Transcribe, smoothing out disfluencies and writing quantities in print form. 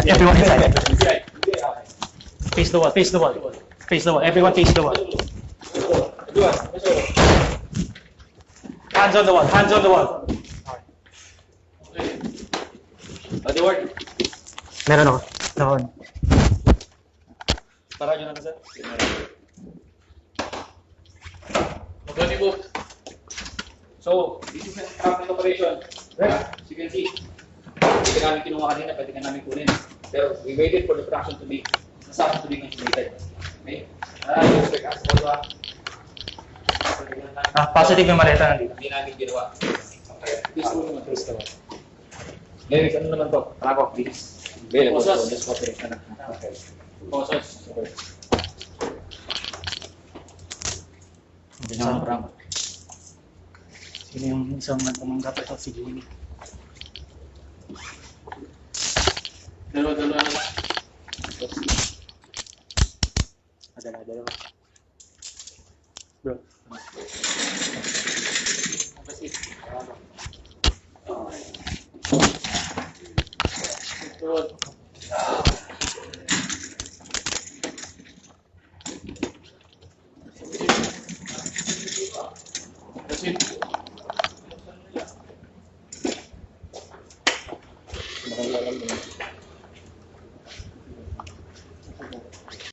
Everyone inside. Face the wall, face the wall. Face the wall. Everyone face the wall. Hands on the wall, hands on the wall. The word. Meron ako. Noon. Para nyo na sir. Magani po. So, this is an entrapment operation. As you can see, hindi ka namin kinuha kanina, pwede ka namin kunin. Pero we waited for the production to be nasasang to be consummated. Okay? You expect us to Positive yung maleta nandito. hindi namin ginawa. Okay. This rule naman. Lyrics, ano naman to? Ako, this. Available for this operation. Okay. Posos. Okay. Isang brand. Sino yung isang nagpamanggap ito? Si Jimmy. Dalawa. Dalawa. Bro. Good.